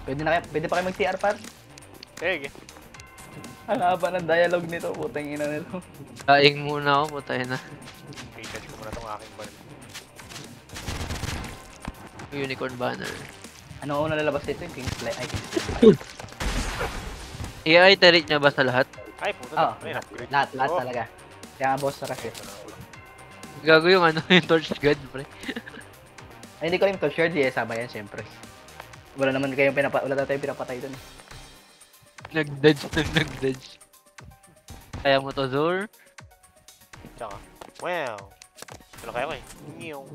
Pwede pa kayo mag-CR par? Sige. Ang haba ng dialogue nito, putang ina nito. Daing muna ako, putay na. I-catch ko muna tong aking bal. Unicorn banner. Ano una lalabas dito yung Kingsley? Ay, Kingsley. AI tarik niya ba sa lahat? Ay, puta Oo, na. Ay, upgrade. lahat Oo. talaga. Kaya nga boss sa kasi. Gago yung ano, yung torch god, pre. Ay, hindi ko rin ito sure, di sama yan, syempre. Wala naman kayong wala na tayong pinapatay dun. Nag-dodge. Kaya mo to, Zor? Tsaka. Wow. Wala kaya ko eh. Niyong.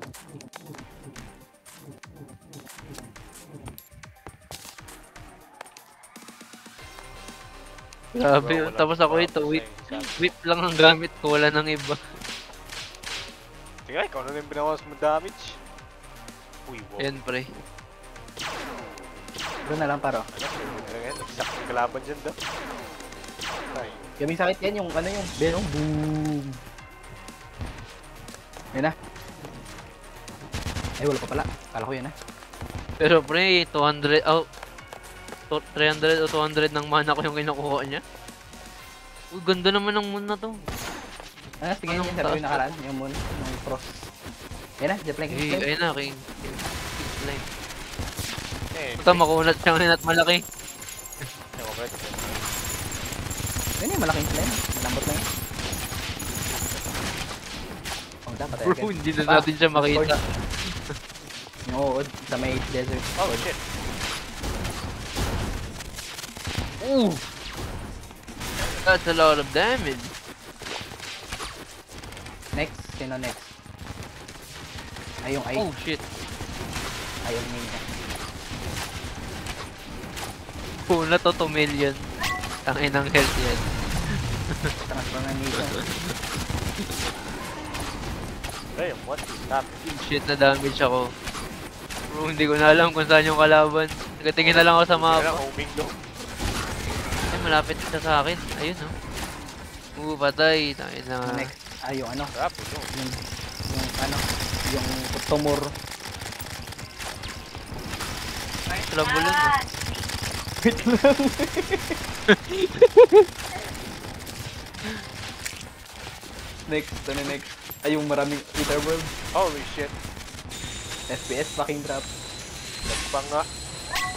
Grabe yun. Wala- Tapos ako wala- ito, wala- whip lang ang gamit ko, wala nang iba. Sige, ikaw na rin binawas mo damage. Uy, wow. Ayan, pre. Doon na lang paro. Ano yan? Nagsak yung kalaban dyan daw. Ay. Kaming sakit yan, yung ano yung Venom, boom. Yun na. Ay, wala pa pala. Kala ko yun na. Pero pre, 200, 300 o 200 ng mana ko yung kinukuha niya. Uy, ganda naman ng moon na to. Ano, sige Anong yung sabi taas? yung nakaraan, yung moon, yung frost. Yan na, Jeff Lang. Eh, ayun na, king. Slime. Eh, Ito, makunat siyang at malaki. ewan ko ito. Yan yung malaking slime. Malambot lang yun. Oh, dapat tayo Bro, agad. hindi na natin siya makita. Yung uod sa may desert. Oh, shit. Ooh! That's a lot of damage. Next, sino next? Ay, yung ay. Oh shit. Ay, yung ninja. Una to 2 million. Ang inang health yan. Transform na ninja. Damn, what is happening? Shit na damage ako. Bro, hindi ko na alam kung saan yung kalaban. Nagatingin na lang ako sa Kaya mapa. homing daw. Ay, malapit siya sa akin. Ayun, no. Patay. Tangin na nga. Next, ay, yung ano. Crap, ito. Yung ano. Yung tumor. Trabulon, no. Wait lang. Next, ano next? Ay, yung maraming Ether World. Holy shit. FPS fucking drop. Nagpa nga.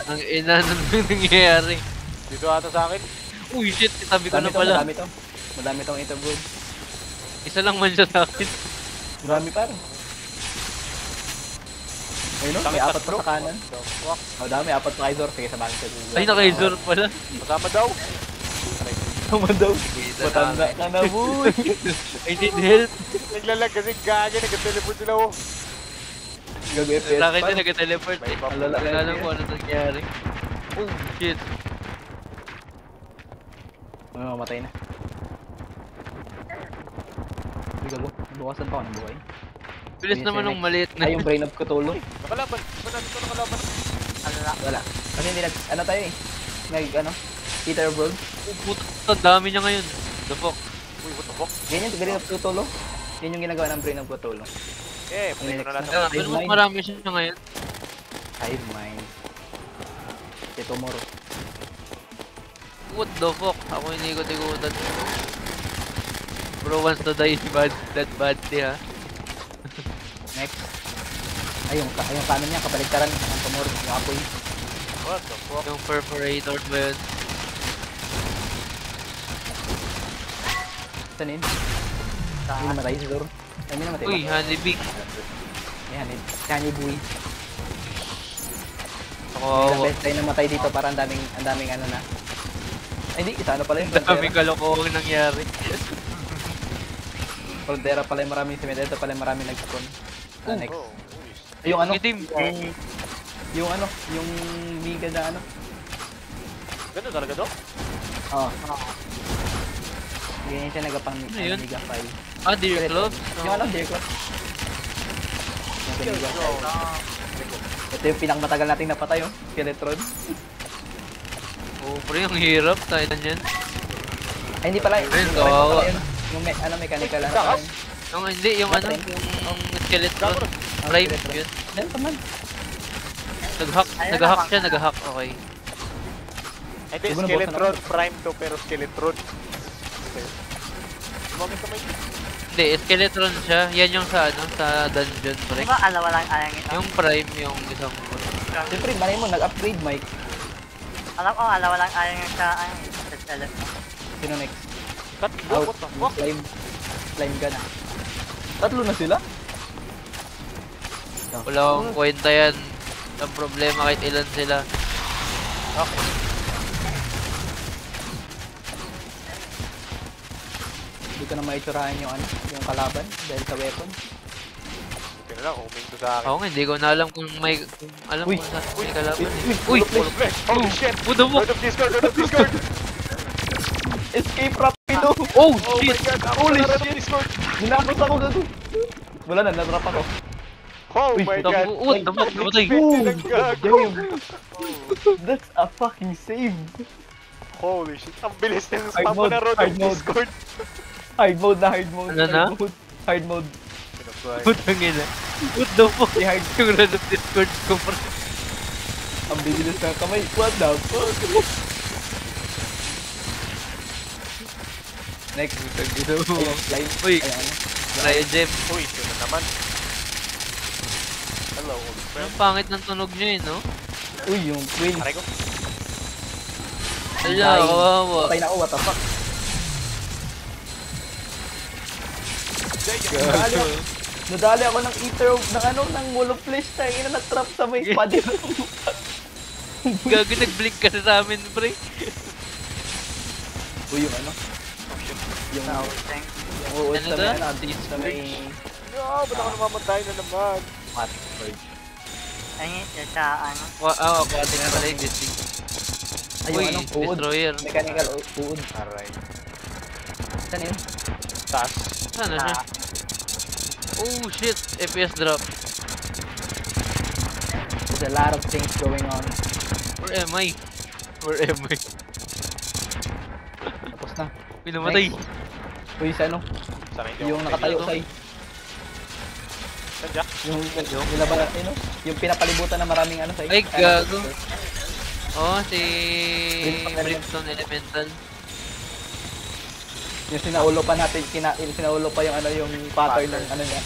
Ang ina nun nangyayari. Dito ata sa akin. Uy, shit. Sabi ko na Madami to, pala. madami to. Madami tong Ether World. Isa lang man siya sa akin. Marami pa rin. Ayun no, may apat pa sa kanan. The fuck? Oh, dami, apat pa kay Zor. Sige, samahan ko. Ay, naka-exor pala. Kasama daw. Tama daw. Matanda ka na, boy. I need help. Naglalag kasi gagi. Nag-teleport sila oh. Gago FPS Sa akin pa. din nag-teleport eh. May Ang lalaki Wala alam yan. kung ano nangyari. Oh, shit. Oh, matay na. Ay, gago. Bukasan pa ako ng buhay. Bilis Ayun, naman sir, ng maliit na. Ay, yung brain of Cthulhu. Nakalaban. Ba natin ito nakalaban? Ano na? Wala. Kasi hindi ano tayo eh. Ano? Ether World. Oh, puta, ang dami niya ngayon. The fuck. Uy, what the fuck? Ganyan, brain of Cthulhu. Yan yung ginagawa ng brain of Cthulhu. Eh, patay ko na lahat. Kaya, Hive pero mas mind. marami siya ngayon. Hive mind. Si Tomorrow. What the fuck? Ako inikot-ikotan. Bro wants to die that badly ha. Next. Ay, yung kanan niya, kabaligtaran. Ang Tomorrow, yung apoy. What the fuck? Yung perforator ba yun? Saan yun? Hindi namatay si Zor. Ay, hindi namatay. Uy, honeybee. Yan, Kanye Boy. Ako, Ilang beses tayo namatay dito para ang daming ano na. Ay, hindi, isa ano pala yung daming Frontera. kalokohan nangyari. Frontera pala yung maraming cemetery, pala yung maraming nag-spawn. Next. Oh, uy. Ay, yung ano, Itim. yung ano, yung biga na ano. Ganun talaga daw? Oo. Ganyan siya nagapang Ano yun? Mega file. Ah, dear close? Yung ano, Dear Claw. Yung Mega file. Ito yung pinakamatagal nating napatay, oh. Skeletron. Oh, pre, ang hirap. Tayo na yan. Ay, hindi pala. Ayun, Yung kawawa. Yung ano, mechanical. Ano Takas? pala yun? Yung hindi, yung ano, yung skeleton. Prime, skeleton. yun. Yan, taman. Nag-hack siya, nag-hack. Okay. Hindi, Siguro Skeletron. Prime to, pero Skeletron. Okay. Lumamig kamay. Hindi, Skeletron siya. Yan yung sa ano, sa dungeon, pre. Di ba alawa lang ayang ito? Yung prime, yung isang Siyempre, malay mo, nag-upgrade, Mike. Alam ko, alawa lang ayang yung sa ano, sa telephone. Sino next? Tatlo, Out. what the fuck? Slime. Slime ka na. Tatlo na sila? wala akong kwenta yan. Ang problema kahit ilan sila. Okay. Hindi ko na maitsurahan yung ano, yung kalaban dahil sa weapon. Buti na lang, uminto sa akin. Ako nga, hindi ko na alam kung may... alam Uy. kung saan may kalaban eh. Uy! Uy! Holy shit! What the fuck? Lord of Discord! Lord of Discord! Escape rapido! Oh, Oh my shit! god! Ako Holy na Lord of shit! Discord! Ninapos ako gago! Wala na, natrap ako. Oh Uy, my What god! the fuck? Namatay. Damn! That's a fucking save! Holy shit! Ang bilis ng Hard spam mo mode, na Lord hard of mode. Discord! Hard mode na, hard mode. Ano na? Hard mode. Hard mode. Putang ina. What the fuck? I-hard. Yung red of Discord ko, pre. Ang bibilis ng kamay. What the fuck? Next. Ayun, slime. Uy. Ay, ano? Raya Gem. Uy, ito na naman. Hello, old friend. Ang pangit ng tunog niya eh, no? Uy, yung queen. Aray ko. Ala, Dying. kawawa. Patay na ako, what the fuck? Nadali ako. Nadali ako ng eater ng ano, ng wall of flesh tayo. Ina na-trap sa may paddle. Gago, nag-blink ka na sa amin, pre. Uy, yung ano? Yung Thank yung uod Ano sa to? may ano, sa may No, ba't ako namamatay na naman? aquatic bird. Ayun, yung sa ano. Aquatic pala yung distinct. Ay, Uy, yung ano, uod. destroyer. Mechanical uod. Aray. Saan yun? Taas. Sana siya? Oh shit, FPS drop. There's a lot of things going on. Where am I? Where am I? Tapos na. Pinamatay. Uy, sa ano? Sana hindi Yung ako nakatayo Ito. sa'yo. Saan dyan? Yung nilaban natin, no? Yung pinapalibutan na maraming ano sa'yo. Ay, gago. Oh, si Brimstone Brimstone Elemental. Yung sinaulo pa natin, yung sinaulo pa yung ano, yung pattern ng ano niya.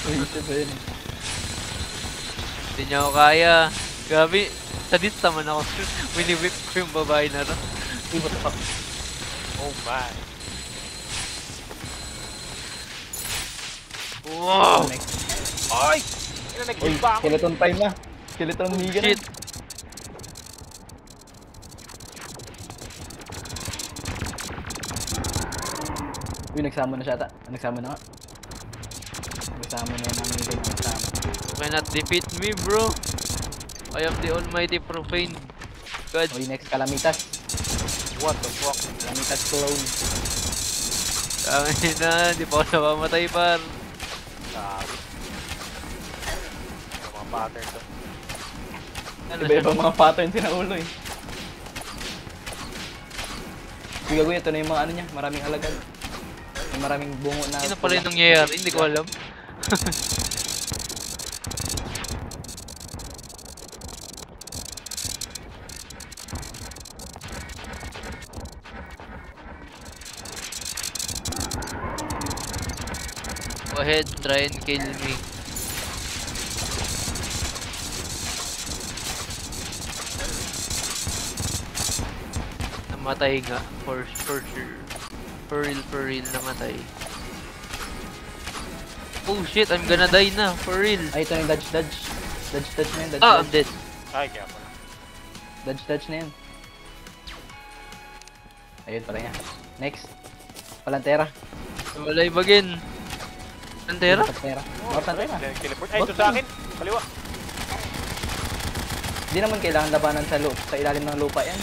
Uy, ito ba yun? Hindi niya ako kaya. Gabi, sadist naman ako. Wini-whip ko yung babae na to. Uy, what the fuck? Oh my. Wow! Next. Ay! Ina, Uy, nag-heal pa ako. skeleton time na. Skeleton Megan. Shit! Uy, nagsama na siya ata. Nagsama na nga. Nagsama na yung Megan. Nagsama. You cannot defeat me, bro. I am the almighty profane. God. Uy, next, Kalamitas. What the fuck? Kalamitas clone. Tangin na, di pa ako namamatay, par. Sabi. Yung mga pattern to. Ano siya? Iba-ibang mga pattern sinaulo eh. Uy, gagawin, ito na yung mga ano niya. Maraming alagad. May maraming bungo na. Ano pala yung nangyayari? Hindi ko alam. Go ahead, try and kill me. Namatay nga, for sure. For real, namatay. Oh shit, I'm gonna die na, for real. Ay, ito yung dodge. Dodge na yun, dodge. Ah, I'm dead. Ay, kaya pala. Dodge na yun. Ayun pala niya. Next. Palantera. Walay bagin. Antera? Palantera. Oh, Palantera. Teleport. Ay, ito sa akin. Kaliwa. Hindi naman kailangan labanan sa sa ilalim ng lupa yan.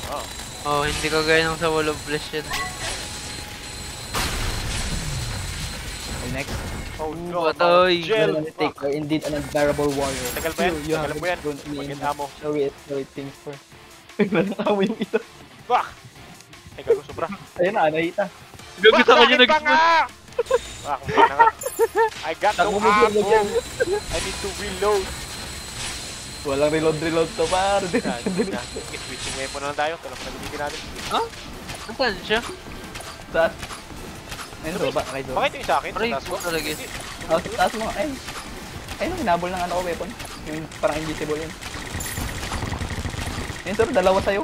Oh. Oh, hindi ko gaya ng sa wall of flesh yan. Okay, next. Oh no, Patay. Gel. You're an mistake or indeed an unbearable warrior. Tagal pa yan? You Tagal haven't mo yan? grown any Maganda enough mo. to re-exploit things for. Walang amo yung ito. Bah! Ay, gago, sobra. Ayun na, nakita. Gagawin ako niya Bakit pa nag-spawn. nga? Ah, kung na nga. I got no Takbo mo dyan, ammo. dyan. I need to reload. Walang reload to par. Switching weapon na lang tayo. Ito lang nagiging natin. Nasaan siya? Taas. Ayun, baba. Kay Zoro. Bakit yung sa akin? Aray, Sa taas mo? talaga. Oh, taas mo. Ayun. Ayun, hinabol ng ano ko weapon. Yung parang invisible yun. Ayun, Zoro, dalawa sa'yo.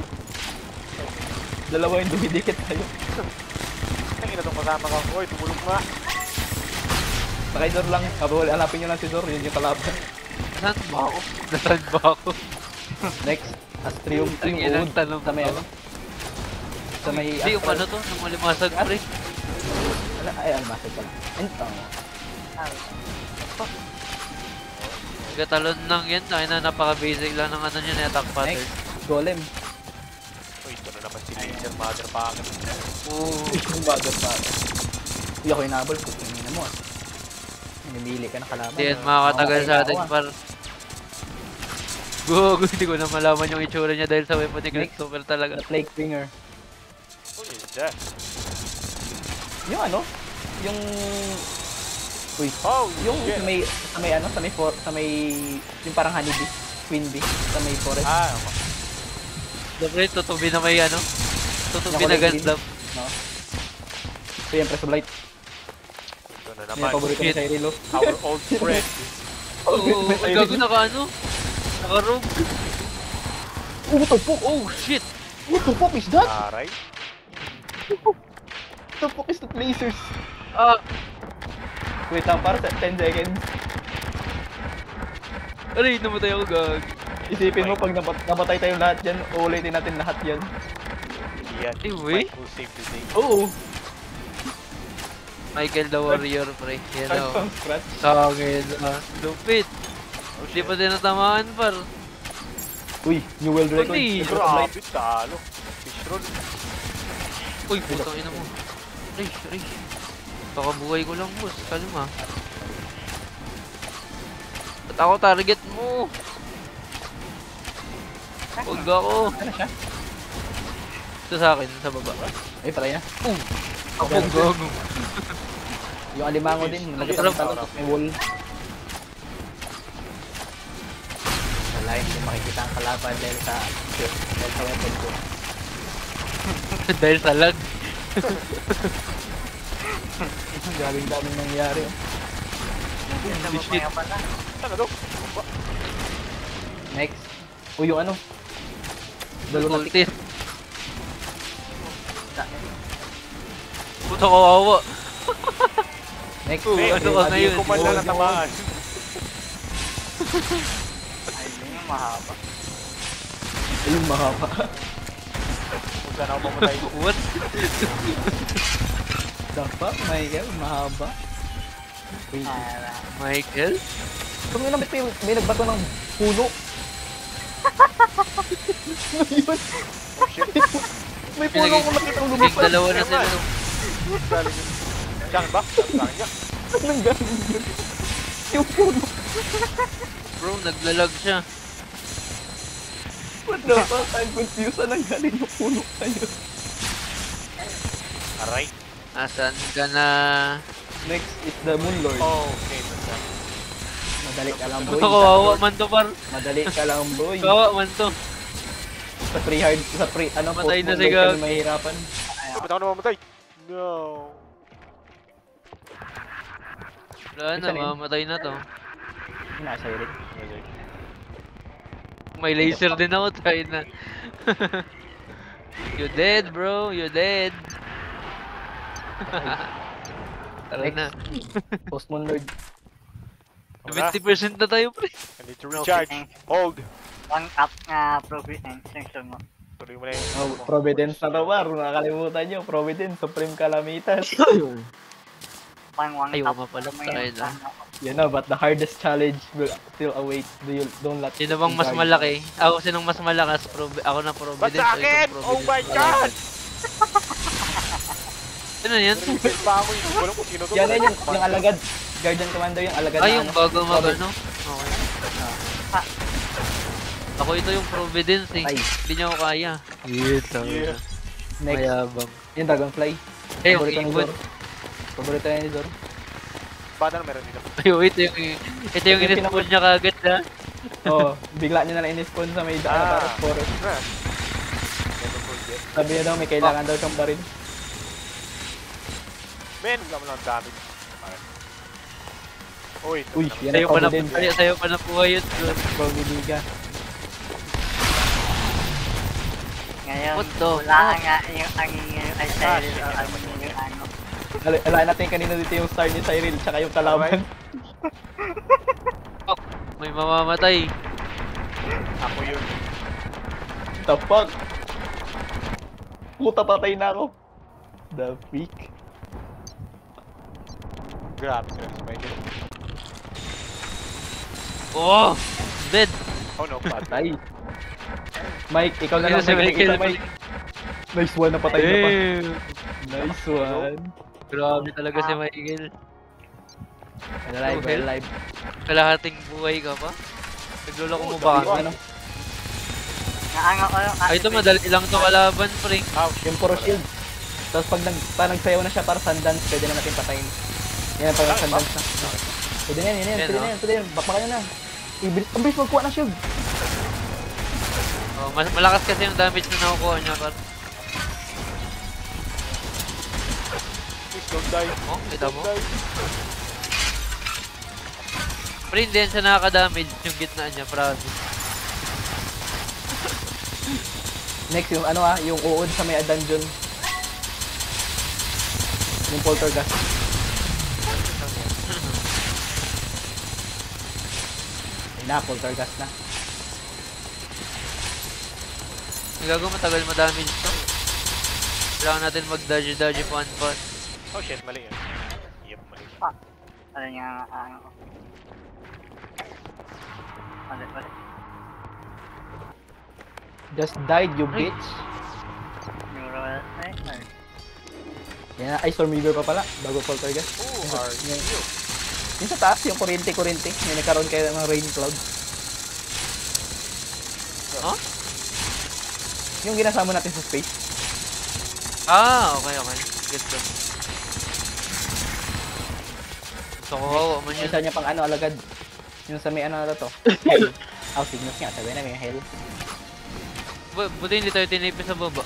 Dalawa yung dumidikit sa'yo. Tangin na itong kasama ka. Uy, tumulong nga. Sa kay Zoro lang. Hanapin nyo lang si Zoro. Yun yung kalaban. Nasaan ba ako? Nasaan ba ako? Next. Astrium. Ang Yung ilang uod. tanong Sa may ano. Sa may Hindi, yung ano to? Yung malimasag, pre. Ay, almasag pala. Ento. Katalon lang yan. Ay na, napaka-basic lang ng ano niya, attack pattern. Next. Golem. Uy, ito na naman si Laser Mother pa akin. Oo. Yung bagat pa. Hindi ako inabol. Putangin na mo ah. Namimili ka ng kalaban. Hindi yan makakatagal sa atin, par. Gogo, hindi ko na malaman yung itsura niya dahil sa weapon ni Christopher talaga. The Plague Bringer. Uy, is that? Yung ano? Yung... Uy. Oh, Yung shit. sa may ano? Sa may... Yung parang honeybee. Queen bee. Sa may forest. Ah, okay. Siyempre, tutubi na may ano? Tutubi Yung na kulay green. Gundam. No? So yung Press of Light. Ito na Yung naman. paborito ni Shit. Cyrilo. Our old friend. Oo, ay gago naka ano? Naka-rogue. Oh, what the fuck? Oh, shit! What the fuck is that? Aray. What the fuck is that lasers? Ah! Wait lang, para sa 10 seconds. Aray, namatay ako, gag. Isipin mo pag namatay tayong lahat dyan, uulitin natin lahat yan. Yan. Ay, wait. Michael save the day. Oo. Michael the Warrior, pre. Yan Start o. from scratch. Kangin, lupit. Hindi pa tinatamaan, par. Uy, new world record. Hindi. Press of Light. Grabe, talo. Fish roll. Uy, putang ina mo. Aray, aray. Baka buhay ko lang, boss. Kalma. Ba't ako target mo? Huwag ako. Ano siya? Ito sa akin, sa baba. Ay, patay na. Ako, gago. Yung alimango din, nagtatalong tapos may wall. Wala, hindi makikita ang kalaban dahil sa weapon ko. Dahil sa lag. Daming nangyayari. Holy shit. Ano daw? Next. Uy, yung ano? Dalawa na Ulti. Puta kawawa. Next. Oo, ano ka ngayon? Ko man lang natamaan. Ay, yun yung mahaba. Ayun, mahaba. Kung saan ako mamatay. What? The fuck, Michael? Mahaba. Wait. Michael? Kung yun, may nagbato ng puno. Ano yun? Oh shit. May puno akong nakitang Big lumipad. dalawa na sila. Galing yun. Diyan ba? Diyan niya. Anong galing yun? Yung puno. Bro, naglalag siya. What the fuck? I'm confused. Anong galing yung puno kayo? Aray. Asan ka na? Next is the Moon Lord. Oh, okay. Basta. Madali ka lang, boy. Kawawa man to, par. Madali ka lang, boy. Kawawa man to. Sa free hard, sa free, ano, Matay na post si Moon Lord Gag. kami mahihirapan. Ba't ako namamatay? No. Wala na, Isa na yun. mamatay na to. Yun nasa sa'yo rin. May laser din ako, try na. You dead, bro. You dead. Tara na. Post Moon Lord. 50% na tayo, pre. I need to recharge. Hold. One up na providence section mo. Tuloy mo na yun. Oh, Providence na to, par. Nakakalimutan nyo. Providence, Supreme Calamitas. One Ayaw up. nga pala, may tayo na. You know, but the hardest challenge will still await. Don't let Sino bang mas malaki? Ako sinong mas malakas? Ako na Ba't Providence. sa o ikaw akin? Oh Providence? my God! Ano yan? Reset pa ako yun. Walang kung sino to. Yan yun, yung alagad. Guardian Commander yung alagad Ay, na yung ano. bago magano? Okay. Ako ito yung Providence eh. Ay. Hindi niya ako kaya. Yeah. Next, Mayabang. yung Dragonfly. Eh, yung Paborito ni ibon. Zor. Paborito ni Zor. Bata na meron dito. Ay, ito yung Yung in-spawn niya kagad ha. Oo, bigla niya na lang in-spawn sa may para forest. Never forget. Sabi niya daw may kailangan daw siyang baril. Men, wala mo lang damage. Pare. Uy, Uy, naman. yan Sa'yo ang pa na, combo din. sa'yo pa na buhay yun. Bro. Bro, ni Liga. Ngayon, What the wala fuck? nga yung ang ay Cyril o ang yung ano. Alain natin kanina dito yung star ni Cyril tsaka yung kalaban. May mamamatay. Ako yun. The fuck? Puta, patay na ako. The freak. Grabe ka rin, Michael. Oh! Dead! Oh no, bad. Patay. Mike, ikaw na lang Si may Michael. nakikita, Mike. Nice one, napatay na pa. Damn! Nice one. Grabe talaga si Michael. Well alive, well alive. Kalahating buhay ka pa? Nagluloko mo ba? Yung ano, Naangaw ko yung Ay, ito madali lang to kalaban, pre. yung puro shield. Tapos pag nagsayaw na siya para sundance, pwede na natin patayin. Yan, pag sundance na. Pwede na yan, Yan, pwede na yan, pwede na yan. Bakbaka nyo na. Ang bilis magkuha ng shield. Oh, mas malakas kasi yung damage na nakukuha niya, par. Please don't die. Oh, kita mo? Don't die. Pre, hindi yan siya nakaka-damage yung gitna niya, promise. Next, yung ano yung uod sa may dungeon. Yung poltergeist. Ay na, poltergeist na. Gago, matagal madamage to. Kailangan natin mag-dodge pan. Oh shit, mali yun. Yep, mali. Ano nga ano. Balik. Just died, you bitch. Neural. Ay. Yan na, ay, Stormweaver pa pala, bago poltergeist. Who are you? Yung sa taas, yung kuryente. May nagkaroon kayo ng rain cloud. Huh? Yung ginasama natin sa space. Ah, okay. Good to. Gusto ko, man yun. Isa niya pang ano, alagad. Yung sa may ano na to. Hell. Oh, signals nga, sabi na may hell. Buti hindi tayo tinipis sa baba.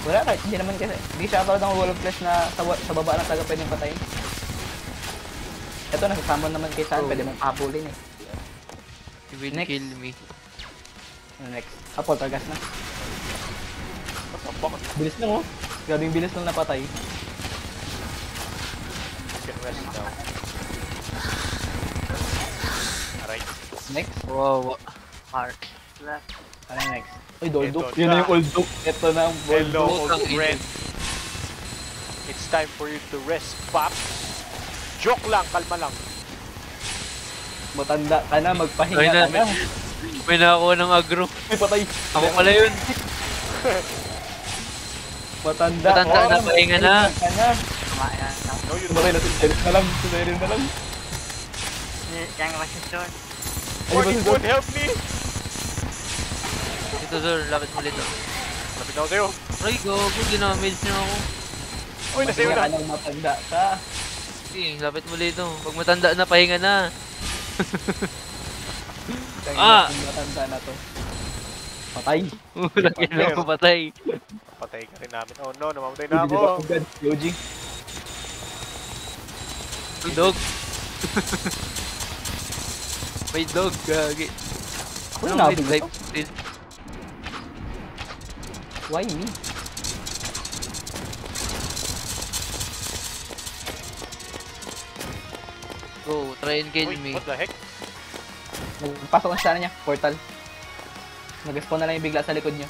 Wala kahit, hindi naman kasi. Hindi siya katulad ng wall of flesh na sa baba lang talaga pwedeng patayin. Ito, nasasama naman kay Saan, pwede mong habulin eh. He will Next. kill me. Ano next? Ah, poltergeist na. What the fuck? Bilis lang oh. Grabe yung bilis lang napatay. You can rest now. Alright. Next? Wow. Heart. Left. Ano yung next? Uy, Doldok. Ito Yun na na. yung old Dook. Ito na ang old Hello, Dook. old Putang ina. friend. It's time for you to rest, Pops. Joke lang, kalma lang. Matanda ka na, magpahinga Ay ka na, na. may nakakuha ng agro. Ay, patay. Ako pala yun. Matanda. Matanda na, pahinga na. Ka na. Kumain na. No, you Tumatay na si Cyril na lang. Si Cyril na lang. Yang masisyon. Ay, ba si Doc? help me! Ito, sir. Lapit mo dito. Lapit na ako sa'yo. Ay, gago. Ginamage niya ako. Uy, nasa'yo Mahinga ka na. ng matanda ka. Sige, lapit mo dito. Pag matanda na, pahinga na. Ah! Matanda na to. Patay. Lagi na ako patay. Patay ka rin namin. Oh no, namamatay na ako. God, Yoji. May dog. May dog, gagi. Uy, Ano, nabi may ko life to. steal? Why me? Go, try and kill Uy, me. what the heck? Magpasok na sana niya. Portal. Mag-spawn na lang yung bigla sa likod niyo.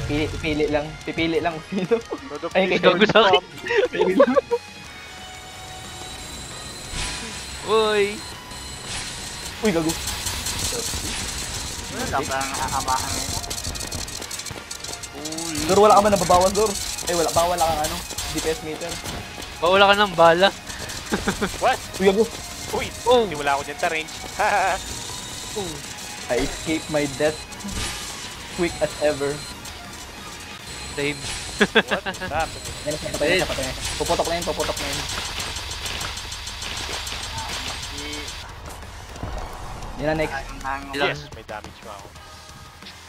Pipili lang. Pipili lang kung sino. Lord of Ay, Peace, gago sa akin. Pipili lang. Uy! Uy, gago. Wala lang parang nakakabahan nila. Dor, wala ka man nababawas, Dor. Ay, bawal kang ano. DPS meter. Bawala ka ng bala. What? Uy, gago. Uy, Oh. hindi wala ako dyan sa range. I escape my death. Quick as ever. Same. What is happening? Yan na siya, patay na siya, patay na siya. Puputok na yun, puputok na yun. Yan na next. Ilan? Yes, may damage pa ako.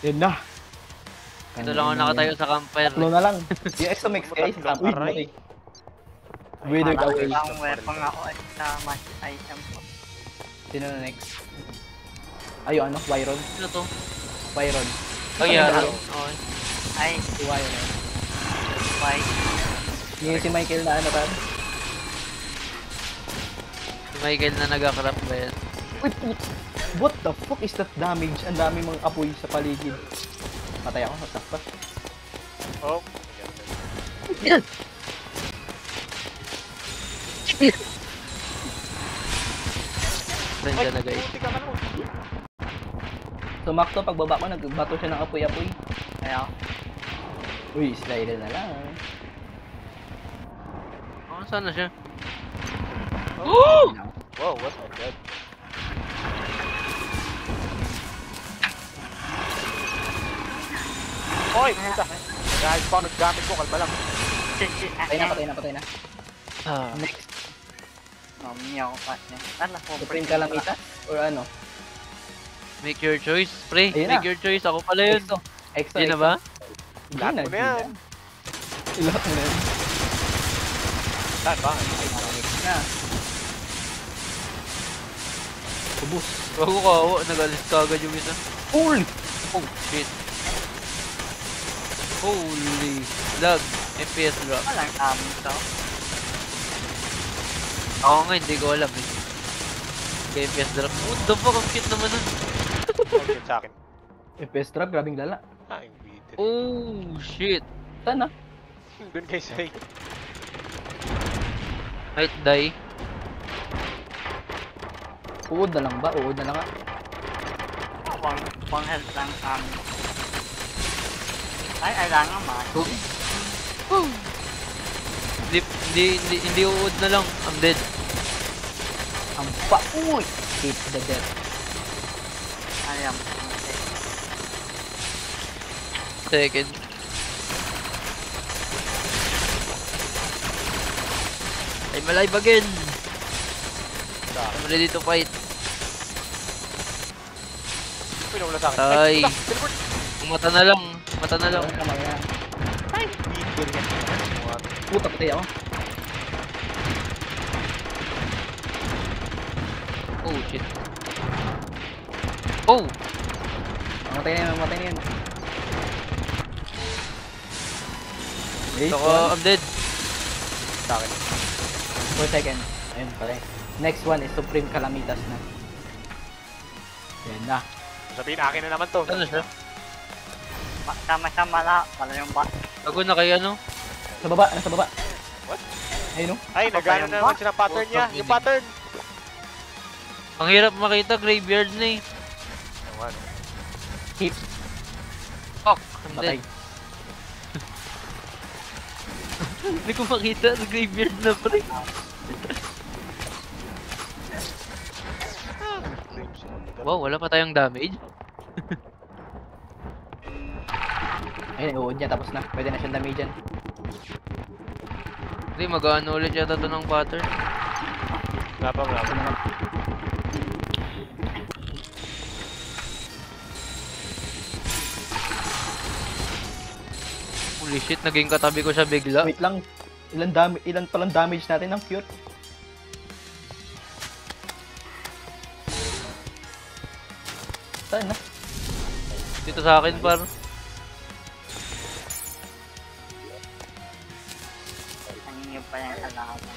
Yan na. Ito lang ako nakatayo sa campfire. Tatlo na lang. Yung extra mix guys. Tatlong aray. Withered away. Ang weapon ako ay sa match item ko. Sino na next? Ayo ano? Wyron? Ano to? Wyron. Oh yeah. Ano? Okay. Ay, Si Wyron. why? Yung si Michael na ano tan? Si Michael na nag-crap ba yan? Uy, what the fuck is that damage? Ang dami mga apoy sa paligid. Patay ako, nasaktas. Oh. Nandiyan na guys. Puti ka man mo. Sumakto, pagbaba ko, nagbato siya ng apoy-apoy. Kaya, Uy, slider na lang. Oh, saan na siya? Wow, what my god. Hoy, puta. Guys, pa naggamit ko, kalma lang. Patay na, patay na, patay na. Ah. Next, Miyaw pa niya. Ano, Supreme Calamita? Or ano? Make your choice, pre. Ayun Make na. your choice. Ako pala yun. Exo. Exo, Hindi na ba? Lahat mo na yan. Lahat mo na yan. Saan ba? Next na. Ubus. Bago ka, nag-alis ka agad yung isa. Holy! Oh, shit. Holy lag. FPS drop. walang amin to. Ako nga, hindi ko alam eh. FPS drop. What the fuck? Ang cute naman nun. Okay, sa akin. FPS drop, grabing lala. Ah, yung bitter. Oh, shit. Saan na? Doon kayo sa Might die. Uod na lang ba? Uod na lang nga. Pang health lang amin. Ay, kailangan ma. Hindi uod na lang. I'm dead. Ang pa... Uy! Hit the death. Ayam. Second. I'm alive again. Sa akin. I'm ready to fight. Pinawala sa akin. Ay. Puta, teleport. Mata na lang. Mata na lang. Tama yan. Ay, bitter yan. Puta, patay ako. Oh, shit. Oh! Mamatay na yan, mamatay na yan. Ako, I'm dead. Sa akin. 4 seconds. Ayun, patay. Next one is Supreme Calamitas na. Yan na. Sabihin, akin na naman to. Ano siya? Sama-sama la. Wala yung ba. Ako na kay ano? Sa baba, nasa baba. What? Ayun o. Ay, nagano na naman siya ng pattern niya. Yung pattern. Ang hirap makita, graveyard na eh. Naman. Hit. Fuck, I'm Patay. dead. Hindi ko makita, graveyard na pre. Wow, wala pa tayong damage. Ayun, uod niya, tapos na. Pwede na siyang damage yan. Hindi, mag-ano ulit yata ito ng pattern. Wala pa, wala pa. Holy shit, naging katabi ko siya bigla. Wait lang. Ilan palang damage natin ng cute? Saan na? Dito sa akin par. Nangingiw pa yung kalaban.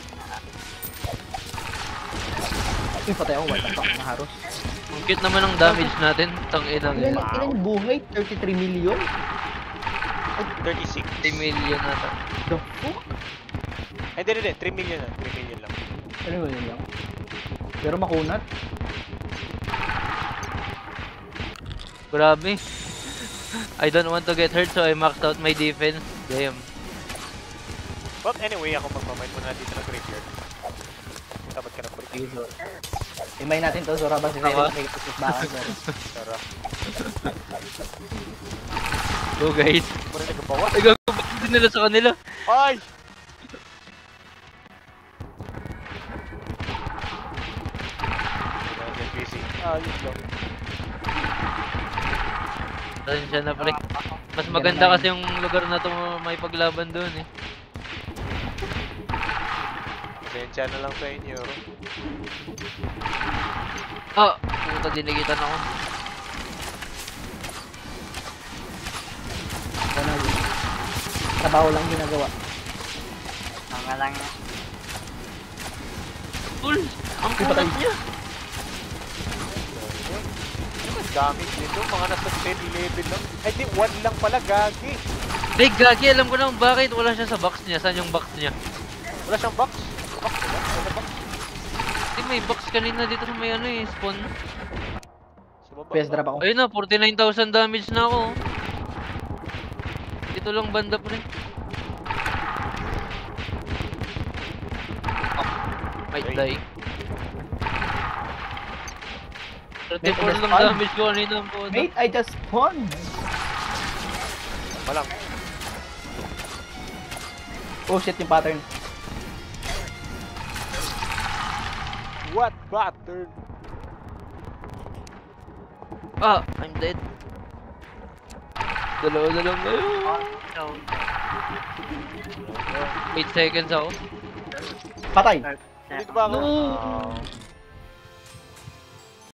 Uy, patay ako. What the fuck? Naharos. Ang cute naman ang damage natin. Tangina Ilan, nila. ilan buhay? 33 million? 36. 3 million nata. The fuck? Ay, hindi. 3 million na. 3 million lang. Ano yun lang? Pero makunat. Grabe. I don't want to get hurt so I maxed out my defense. Damn. But anyway, ako magpamain muna dito ng graveyard. Dapat ka na break. Sige, so. Imay natin to, Zora. Basta Ako? may bakan, Zora. Tara. Go guys. Muna nagpabawa. Ay, gagawin din nila sa kanila. Ay! Busy. Ayos lang. Pasensya na pre. Mas maganda kasi yung lugar na to may paglaban doon eh. Pasensya na lang sa inyo. Ah! Puta, dinigitan ako. Ano, trabaho lang ginagawa. Mga lang yan. Tol! Ang Di ba kulat tayo- niya! Ang damage nito, mga nasa 10-11 lang. Ay di, 1 lang pala, gagi. Hey, gagi, alam ko naman bakit wala siya sa box niya. Saan yung box niya? Wala siyang box. Box ba? Wala box. Hindi, may box kanina dito sa may ano eh, spawn. Sa baba. PS drop ako. Ayun na, 49,000 damage na ako. Dito lang banda pre. Might Ay. die. 34 Mate, lang just damage ko kanina po. Mate, I just spawned! Malang. Oh shit, yung pattern. What pattern? Ah, I'm dead. Dalawa na lang kayo. So, 8 seconds ako. Patay! Dito ba ako? No. Oh.